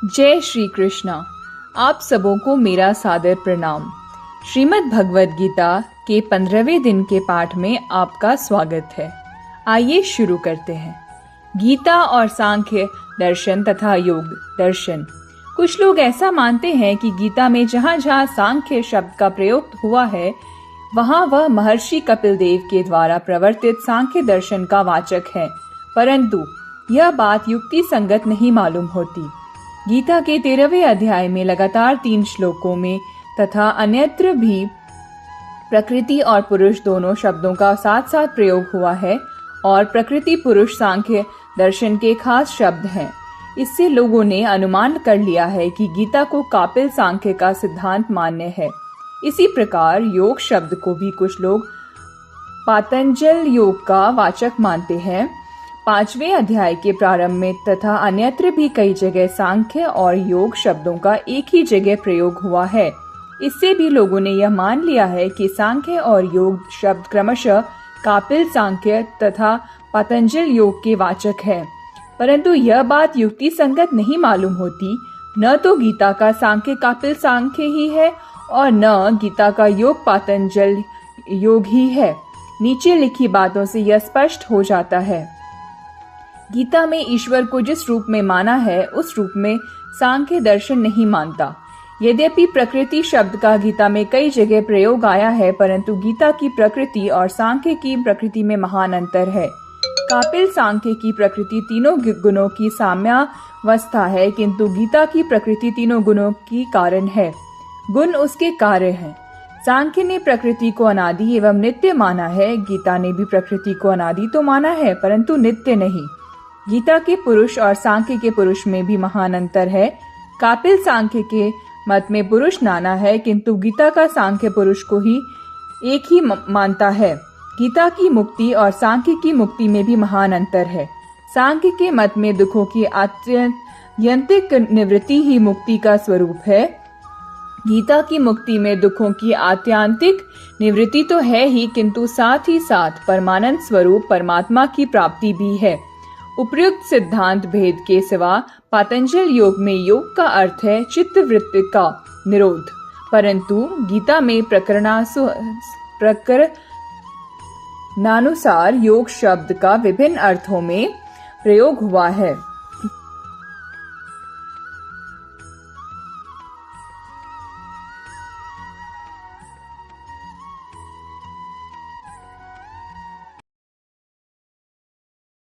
जय श्री कृष्णा। आप सबों को मेरा सादर प्रणाम। श्रीमद् भगवद गीता के 15वें दिन के पाठ में आपका स्वागत है। आइए शुरू करते हैं। गीता और सांख्य दर्शन तथा योग दर्शन। कुछ लोग ऐसा मानते हैं कि गीता में जहाँ जहाँ सांख्य शब्द का प्रयोग हुआ है वहाँ वह महर्षि कपिल देव के द्वारा प्रवर्तित सांख्य दर्शन का वाचक है, परंतु यह बात युक्ति संगत नहीं मालूम होती। गीता के 13वें अध्याय में लगातार 3 श्लोकों में तथा अन्यत्र भी प्रकृति और पुरुष दोनों शब्दों का साथ साथ प्रयोग हुआ है और प्रकृति पुरुष सांख्य दर्शन के खास शब्द हैं। इससे लोगों ने अनुमान कर लिया है कि गीता को कापिल सांख्य का सिद्धांत मान्य है। इसी प्रकार योग शब्द को भी कुछ लोग पातंजल योग का वाचक मानते हैं। 5वें अध्याय के प्रारंभ में तथा अन्यत्र भी कई जगह सांख्य और योग शब्दों का एक ही जगह प्रयोग हुआ है। इससे भी लोगों ने यह मान लिया है कि सांख्य और योग शब्द क्रमशः कापिल सांख्य तथा पतंजल योग के वाचक है, परंतु यह बात युक्ति संगत नहीं मालूम होती। न तो गीता का सांख्य कापिल सांख्य ही है और न गीता का योग पातंजल योग ही है। नीचे लिखी बातों से यह स्पष्ट हो जाता है। गीता में ईश्वर को जिस रूप में माना है उस रूप में सांख्य दर्शन नहीं मानता। यद्यपि प्रकृति शब्द का गीता में कई जगह प्रयोग आया है, परंतु गीता की प्रकृति और सांख्य की प्रकृति में महान अंतर है। कापिल सांख्य की प्रकृति तीनों गुणों की साम्यावस्था है, किंतु गीता की प्रकृति तीनों गुणों की कारण है, गुण उसके कार्य हैं। सांख्य ने प्रकृति को अनादि एवं नित्य माना है, गीता ने भी प्रकृति को अनादि तो माना है परंतु नित्य नहीं। गीता के पुरुष और सांख्य के पुरुष में भी महान अंतर है। कापिल सांख्य के मत में पुरुष नाना है, किंतु गीता का सांख्य पुरुष को ही एक ही मानता है। गीता की मुक्ति और सांख्य की मुक्ति में भी महान अंतर है। सांख्य के मत में दुखों की आत्यंतिक निवृत्ति ही मुक्ति का स्वरूप है। गीता की मुक्ति में दुखों की आत्यंतिक निवृत्ति तो है ही, किंतु साथ ही साथ परमानंद स्वरूप परमात्मा की प्राप्ति भी है। उपर्युक्त सिद्धांत भेद के सिवा पातंजल योग में योग का अर्थ है चित्त वृत्ति का निरोध, परंतु गीता में प्रकरणानुसार योग शब्द का विभिन्न अर्थों में प्रयोग हुआ है।